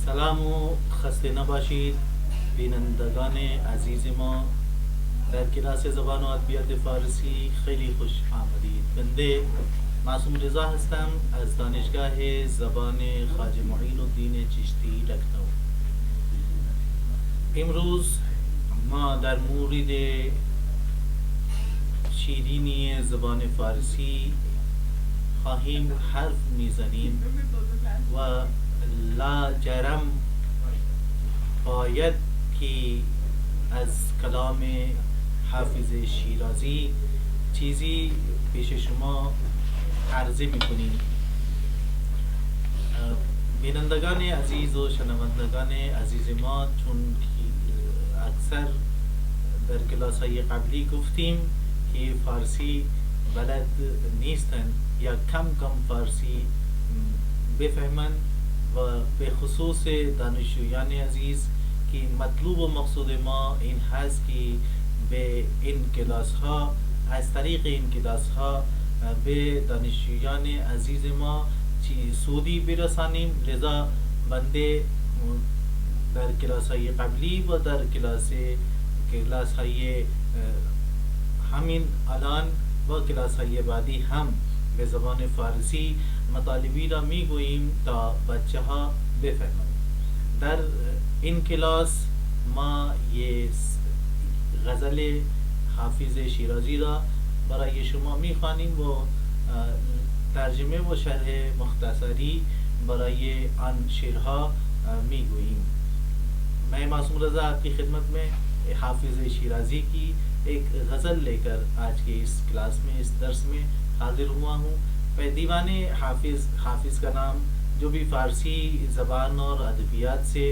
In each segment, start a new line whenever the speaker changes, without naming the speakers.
سلام و خسته نباشید بینندگان عزیز ما در کلاس زبان و ادبیات فارسی. خیلی خوش آمدید. بنده معصوم رضا هستم از دانشگاه زبان خواجه معین الدین چشتی لکھنؤ. امروز ما در مورد شیرینی زبان فارسی خواهیم حرف میزنیم و لا جرم باید که از کلام حافظ شیرازی چیزی پیش شما عرضه میکنیم. بینندگان عزیز و شنوندگان عزیز ما، چون اکثر در کلاس های قبلی گفتیم که فارسی بلد نیستن یا کم فارسی بفهمن و به خصوص دانشجویان عزیز که مطلوب و مقصود ما این هست که به این کلاس ها از طریق این کلاس ها به دانشجویان عزیز ما سودی برسانیم. لذا بنده در کلاس های قبلی و در کلاس های همین الان و کلاس های بعدی هم به زبان فارسی مطالبی را میگوییم تا بچه ها بفهمند. در این کلاس ما یہ غزل حافظ شیرازی را برای شما میخوانیم و ترجمه و شرح مختصری برای آن شعرها میگوییم. میں معصوم رضا آپ کی خدمت میں حافظ شیرازی کی ایک غزل لے کر آج کے اس کلاس میں اس درس میں حاضر ہوا ہوں. دیوان حافظ کا نام جو بھی فارسی زبان اور ادبیات سے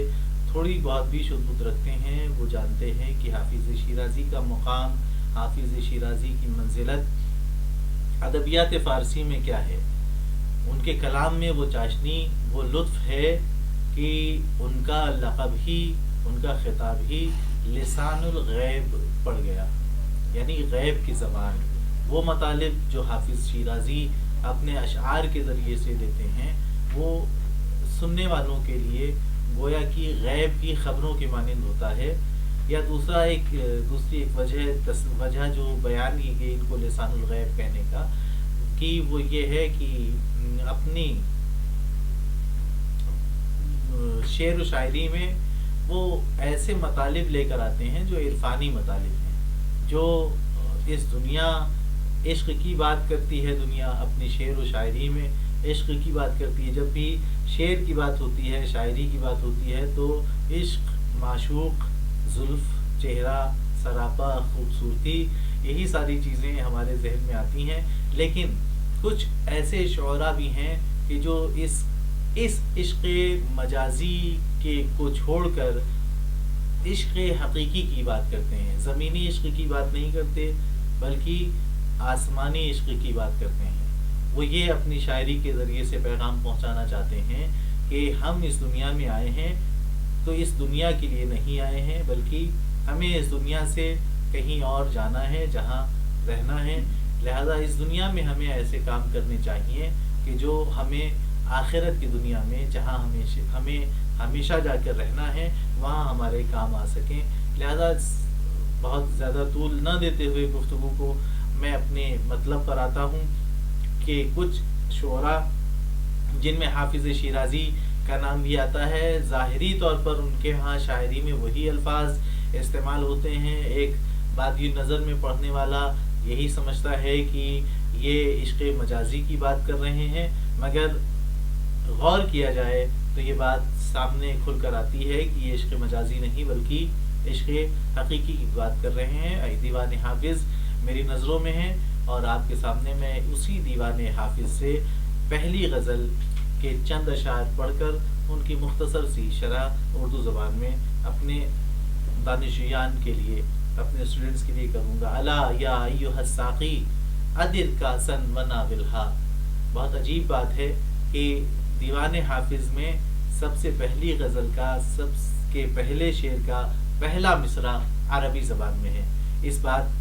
تھوڑی بہت بھی شبہت رکھتے ہیں وہ جانتے ہیں کہ حافظ شیرازی کا مقام، حافظ شیرازی کی منزلت ادبیات فارسی میں کیا ہے. ان کے کلام میں وہ چاشنی، وہ لطف ہے کہ ان کا لقب ہی، ان کا خطاب ہی لسان الغیب پڑ گیا، یعنی غیب کی زبان. وہ مطالب جو حافظ شیرازی اپنے اشعار کے ذریعے سے دیتے ہیں وہ سننے والوں کے لیے گویا کہ غیب کی خبروں کے مانند ہوتا ہے. یا دوسری ایک وجہ جو بیان کی گئی ان کو لسان الغیب کہنے کا کہ وہ یہ ہے کہ اپنی شعر و شاعری میں وہ ایسے مطالب لے کر آتے ہیں جو عرفانی مطالب ہیں، جو اس دنیا عشق کی بات کرتی ہے. دنیا اپنی شعر و شاعری میں عشق کی بات کرتی ہے. جب بھی شعر کی بات ہوتی ہے، شاعری کی بات ہوتی ہے تو عشق، معشوق، زلف، چہرہ، سراپا، خوبصورتی، یہی ساری چیزیں ہمارے ذہن میں آتی ہیں. لیکن کچھ ایسے شعراء بھی ہیں کہ جو اس عشق مجازی کے کو چھوڑ کر عشق حقیقی کی بات کرتے ہیں. زمینی عشق کی بات نہیں کرتے بلکہ آسمانی عشق کی بات کرتے ہیں. وہ یہ اپنی شاعری کے ذریعے سے پیغام پہنچانا چاہتے ہیں کہ ہم اس دنیا میں آئے ہیں تو اس دنیا کے لیے نہیں آئے ہیں بلکہ ہمیں اس دنیا سے کہیں اور جانا ہے، جہاں رہنا ہے. لہذا اس دنیا میں ہمیں ایسے کام کرنے چاہیے کہ جو ہمیں آخرت کی دنیا میں، جہاں ہمیں ہمیشہ جا کر رہنا ہے، وہاں ہمارے کام آ سکیں. لہذا بہت زیادہ طول نہ دیتے ہوئے گفتگو کو میں اپنے مطلب پر آتا ہوں کہ کچھ شعراء جن میں حافظ شیرازی کا نام بھی آتا ہے، ظاہری طور پر ان کے ہاں شاعری میں وہی الفاظ استعمال ہوتے ہیں. ایک بادی نظر میں پڑھنے والا یہی سمجھتا ہے کہ یہ عشق مجازی کی بات کر رہے ہیں، مگر غور کیا جائے تو یہ بات سامنے کھل کر آتی ہے کہ یہ عشق مجازی نہیں بلکہ عشق حقیقی کی بات کر رہے ہیں. دیوان حافظ میری نظروں میں ہے اور آپ کے سامنے میں اسی دیوان حافظ سے پہلی غزل کے چند اشعار پڑھ کر ان کی مختصر سی شرح اردو زبان میں اپنے دانشجویان کے لیے، اپنے اسٹوڈنٹس کے لیے کروں گا. الا یا ایھا الساقی ادر کاسن وناولھا. بہت عجیب بات ہے کہ دیوان حافظ میں سب سے پہلی غزل کا، سب کے پہلے شعر کا پہلا مصرع عربی زبان میں ہے. اس بات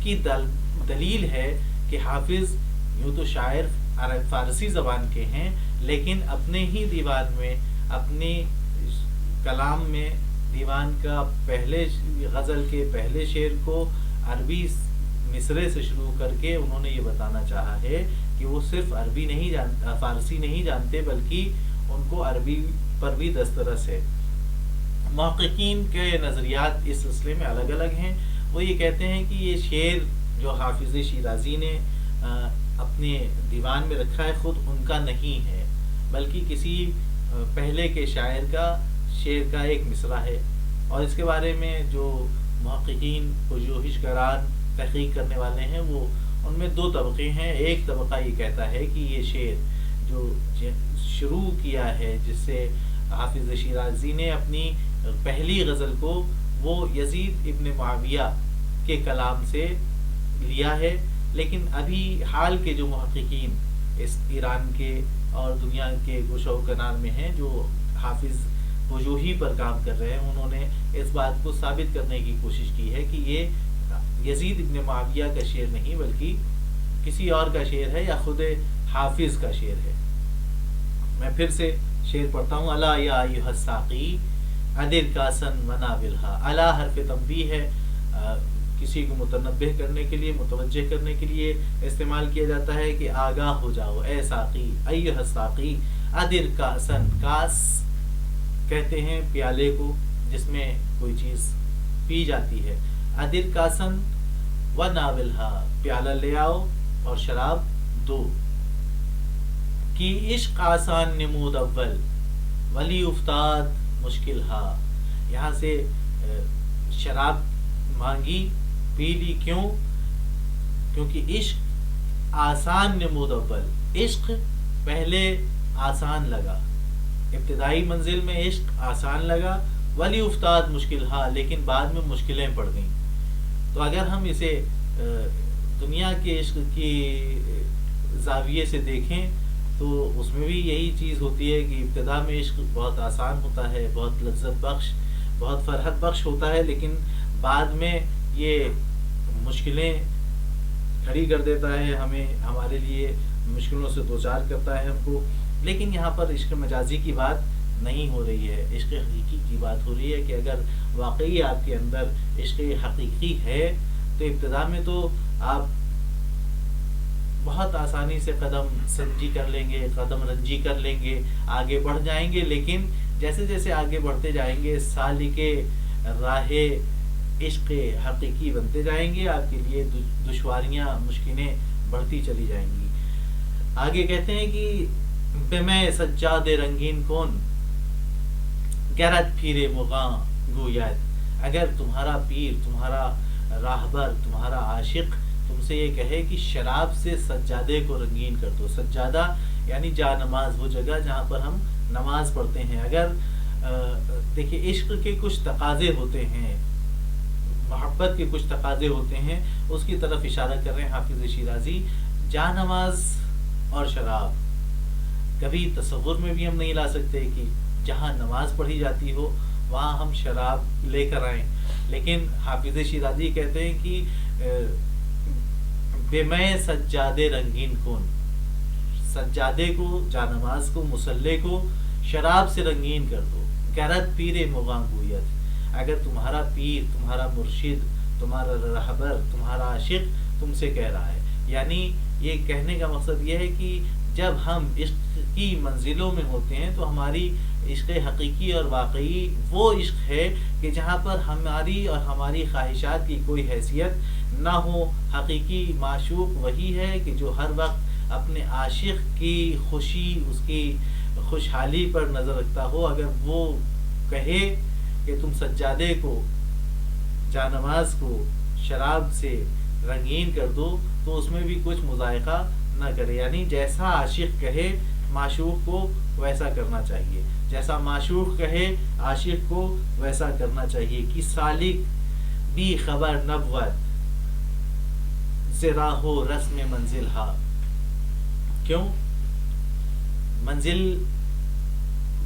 کی دلیل ہے کہ حافظ یوں تو شاعر فارسی زبان کے ہیں لیکن اپنے ہی دیوان میں، اپنی کلام میں دیوان کا پہلے غزل کے پہلے شعر کو عربی مصرے سے شروع کر کے انہوں نے یہ بتانا چاہا ہے کہ وہ صرف عربی نہیں فارسی نہیں جانتے بلکہ ان کو عربی پر بھی دسترس ہے۔ محققین کے نظریات اس سلسلے میں الگ الگ ہیں۔ وہ یہ کہتے ہیں کہ یہ شعر جو حافظ شیرازی نے اپنے دیوان میں رکھا ہے خود ان کا نہیں ہے، بلکہ کسی پہلے کے شاعر کا شعر کا ایک مصرع ہے۔ اور اس کے بارے میں جو محققین پژوہش گران تحقیق کرنے والے ہیں وہ ان میں دو طبقے ہیں۔ ایک طبقہ یہ کہتا ہے کہ یہ شعر جو شروع کیا ہے جس سے حافظ شیرازی نے اپنی پہلی غزل کو وہ یزید ابن معاویہ کے کلام سے لیا ہے، لیکن ابھی حال کے جو محققین اس ایران کے اور دنیا کے گوشہ و کنار میں ہیں جو حافظ وجوہی پر کام کر رہے ہیں، انہوں نے اس بات کو ثابت کرنے کی کوشش کی ہے کہ یہ یزید ابن معاویہ کا شعر نہیں بلکہ کسی اور کا شعر ہے یا خود حافظ کا شعر ہے۔ میں پھر سے شعر پڑھتا ہوں۔ الا یا ایھا الساقی ادر کاسن وناولھا۔ الا حرف تنبیہ ہے، کسی کو متنبہ کرنے کے لیے، متوجہ کرنے کے لیے استعمال کیا جاتا ہے کہ آگاہ ہو جاؤ اے ساقی، ایھا الساقی ادر کاسن۔ کاس کہتے ہیں پیالے کو جس میں کوئی چیز پی جاتی ہے۔ ادر کاسن وناولھا، پیالہ لے آؤ اور شراب دو۔ کی عشق آسان نمود اول ولی افتاد مشکل ہا۔ یہاں سے شراب مانگی، پی لی، کیوں؟ کیونکہ عشق آسان نمود اول، عشق پہلے آسان لگا، ابتدائی منزل میں عشق آسان لگا، ولی افتاد مشکل ہا، لیکن بعد میں مشکلیں پڑ گئیں۔ تو اگر ہم اسے دنیا کے عشق کی زاویے سے دیکھیں تو اس میں بھی یہی چیز ہوتی ہے کہ ابتدا میں عشق بہت آسان ہوتا ہے، بہت لذت بخش، بہت فرحت بخش ہوتا ہے، لیکن بعد میں یہ مشکلیں کھڑی کر دیتا ہے، ہمیں ہمارے لیے مشکلوں سے دوچار کرتا ہے ہم کو۔ لیکن یہاں پر عشق مجازی کی بات نہیں ہو رہی ہے، عشق حقیقی کی بات ہو رہی ہے کہ اگر واقعی آپ کے اندر عشق حقیقی ہے تو ابتدا میں تو آپ بہت آسانی سے قدم سنجی کر لیں گے، قدم رنجی کر لیں گے، آگے بڑھ جائیں گے، لیکن جیسے جیسے آگے بڑھتے جائیں گے سالک راہ عشق حقیقی بنتے جائیں گے، آپ کے لیے دشواریاں مشکلیں بڑھتی چلی جائیں گی۔ آگے کہتے ہیں کہ بے میں سجاد رنگین کون گرد پھیرے مغاں گوید۔ اگر تمہارا پیر، تمہارا راہبر، تمہارا عاشق تم سے یہ کہے کہ شراب سے سجادے کو رنگین کر دو، سجادہ یعنی جا نماز، وہ جگہ جہاں پر ہم نماز پڑھتے ہیں۔ اگر دیکھیں عشق کے کچھ تقاضے ہوتے ہیں، محبت کے کچھ تقاضے ہوتے ہیں، اس کی طرف اشارہ کر رہے ہیں حافظ شیرازی۔ جا نماز اور شراب کبھی تصور میں بھی ہم نہیں لا سکتے کہ جہاں نماز پڑھی جاتی ہو وہاں ہم شراب لے کر آئیں، لیکن حافظ شیرازی کہتے ہیں کہ بے میں سجادے رنگین کون، سجادے کو، جا نماز کو، مصلے کو شراب سے رنگین کر دو۔ گرد پیر مغاں گوید، اگر تمہارا پیر، تمہارا مرشد، تمہارا رہبر، تمہارا عاشق تم سے کہہ رہا ہے، یعنی یہ کہنے کا مقصد یہ ہے کہ جب ہم عشق کی منزلوں میں ہوتے ہیں تو ہماری عشق حقیقی اور واقعی وہ عشق ہے کہ جہاں پر ہماری اور ہماری خواہشات کی کوئی حیثیت نہ ہو۔ حقیقی معشوق وہی ہے کہ جو ہر وقت اپنے عاشق کی خوشی، اس کی خوشحالی پر نظر رکھتا ہو۔ اگر وہ کہے کہ تم سجادے کو، جا نماز کو شراب سے رنگین کر دو تو اس میں بھی کچھ مذائقہ نہ کرے، یعنی جیسا عاشق کہے معشوق کو ویسا کرنا چاہیے، جیسا معشوق کہے عاشق کو ویسا کرنا چاہیے۔ کہ سالک بھی خبر نبوت زراہ و رسم منزل ہا، کیوں؟ منزل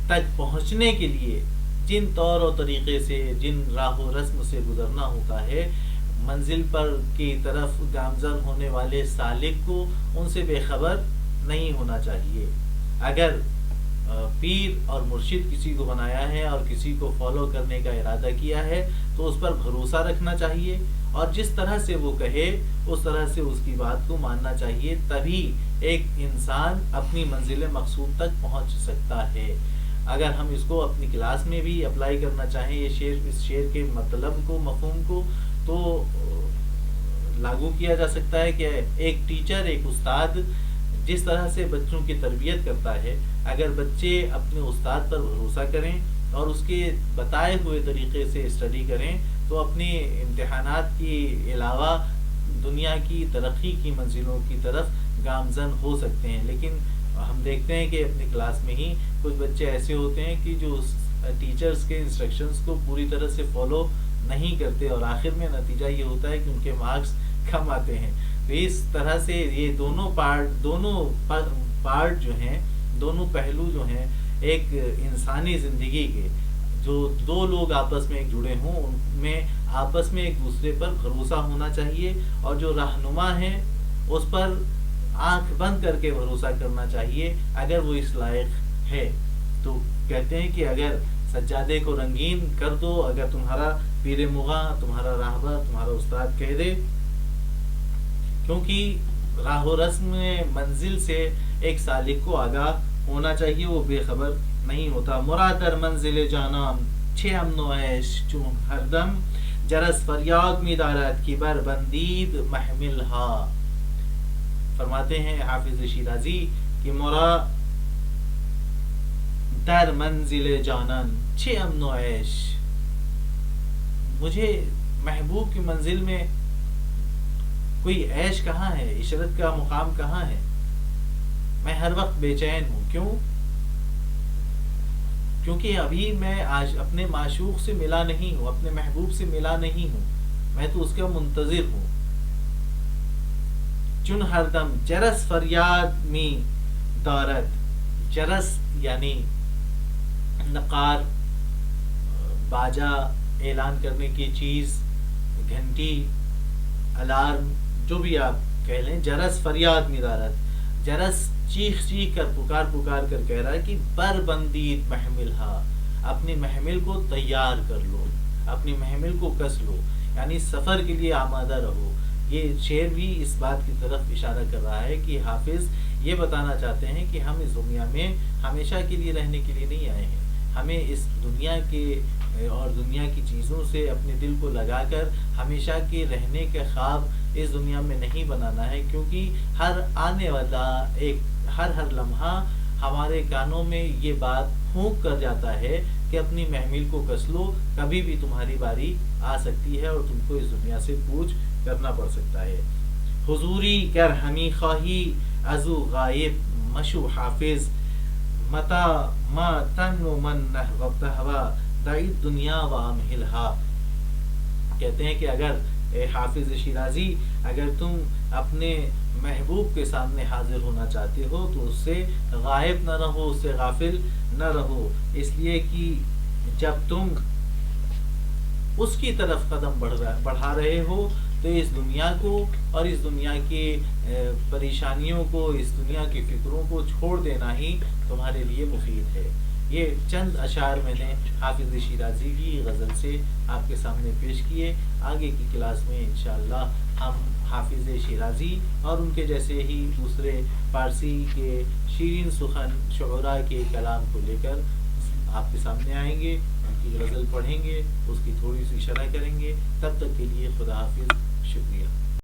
تک پہنچنے کے لیے جن طور و طریقے سے، جن راہ و رسم سے گزرنا ہوتا ہے، منزل پر کی طرف گامزن ہونے والے سالک کو ان سے بے خبر نہیں ہونا چاہیے۔ اگر پیر اور مرشد کسی کو بنایا ہے اور کسی کو فالو کرنے کا ارادہ کیا ہے تو اس پر بھروسہ رکھنا چاہیے، اور جس طرح سے وہ کہے اس طرح سے اس کی بات کو ماننا چاہیے، تبھی ایک انسان اپنی منزل مقصود تک پہنچ سکتا ہے۔ اگر ہم اس کو اپنی کلاس میں بھی اپلائی کرنا چاہیں اس شعر کے مطلب کو، مفہوم کو، تو لاگو کیا جا سکتا ہے کہ ایک ٹیچر، ایک استاد جس طرح سے بچوں کی تربیت کرتا ہے، اگر بچے اپنے استاد پر بھروسہ کریں اور اس کے بتائے ہوئے طریقے سے اسٹڈی کریں تو اپنے امتحانات کے علاوہ دنیا کی ترقی کی منزلوں کی طرف گامزن ہو سکتے ہیں۔ لیکن ہم دیکھتے ہیں کہ اپنی کلاس میں ہی کچھ بچے ایسے ہوتے ہیں کہ جو ٹیچرز کے انسٹرکشنز کو پوری طرح سے فالو نہیں کرتے، اور آخر میں نتیجہ یہ ہوتا ہے کہ ان کے مارکس کم آتے ہیں۔ تو اس طرح سے یہ دونوں پارٹ جو ہیں، دونوں پہلو جو ہیں ایک انسانی زندگی کے، جو دو لوگ آپس میں ایک جڑے ہوں ان میں آپس میں ایک دوسرے پر بھروسہ ہونا چاہیے، اور جو رہنما ہے اس پر آنکھ بند کر کے بھروسہ کرنا چاہیے اگر وہ اس لائق ہے۔ تو کہتے ہیں کہ اگر سجادے کو رنگین کر دو، اگر تمہارا پیر مغاں، تمہارا راہبر، تمہارا استاد کہہ دے، کیونکہ راہ و رسم منزل سے ایک سالک کو آگاہ ہونا چاہیے، وہ بے خبر نہیں ہوتا۔ مراد در منزل جانم چه امن و عیش چون ہر دم جرس فریاد می دارد کی بر بندید محمل ہا۔ فرماتے ہیں حافظ شیرازی کہ مراد در منزل جانن چه امن و عیش، مجھے محبوب کی منزل میں کوئی عیش کہاں ہے، عشرت کا مقام کہاں ہے، میں ہر وقت بے چین ہوں۔ کیوں؟ کیونکہ ابھی میں آج اپنے معشوق سے ملا نہیں ہوں، اپنے محبوب سے ملا نہیں ہوں، میں تو اس کا منتظر ہوں۔ چون ہر دم جرس فریاد می دارد، جرس یعنی نقار، باجا، اعلان کرنے کی چیز، گھنٹی، الارم، جو بھی آپ کہہ لیں، جرس فریاد می دارد، جرس چیخ چیخ کر، پکار پکار کر کہہ رہا ہے کہ بر بندید محمل ہا، اپنی محمل کو تیار کر لو، اپنی محمل کو کس لو، یعنی سفر کے لیے آمادہ رہو۔ یہ شعر بھی اس بات کی طرف اشارہ کر رہا ہے کہ حافظ یہ بتانا چاہتے ہیں کہ ہم اس دنیا میں ہمیشہ کے لیے رہنے کے لیے نہیں آئے ہیں، ہمیں اس دنیا کے اور دنیا کی چیزوں سے اپنے دل کو لگا کر ہمیشہ کے رہنے کے خواب اس دنیا میں نہیں بنانا ہے، کیونکہ ہر آنے والا ایک ہر لمحہ ہمارے کانوں میں یہ بات پھونک کر جاتا ہے کہ اپنی محمل کو کس لو، کبھی بھی تمہاری باری آ سکتی ہے اور تم کو اس دنیا سے کوچ کرنا پڑ سکتا ہے۔ حضوری گر ہمی خواہی ازو غائب مشو حافظ، متا ما تن و من نحوتہوا دعی دنیا و امہلہا۔ کہتے ہیں کہ اگر حافظ شیرازی، اگر تم اپنے محبوب کے سامنے حاضر ہونا چاہتے ہو تو اس سے غائب نہ رہو، اس سے غافل نہ رہو، اس لیے کہ جب تم اس کی طرف قدم بڑھا رہے ہو تو اس دنیا کو اور اس دنیا کی پریشانیوں کو، اس دنیا کی فکروں کو چھوڑ دینا ہی تمہارے لیے مفید ہے۔ یہ چند اشعار میں نے حافظ شیرازی کی غزل سے آپ کے سامنے پیش کیے۔ آگے کی کلاس میں انشاءاللہ ہم حافظ شیرازی اور ان کے جیسے ہی دوسرے فارسی کے شیرین سخن شعراء کے کلام کو لے کر آپ کے سامنے آئیں گے، ان کی غزل پڑھیں گے، اس کی تھوڑی سی شرح کریں گے۔ تب تک کے لیے خدا حافظ، شکریہ۔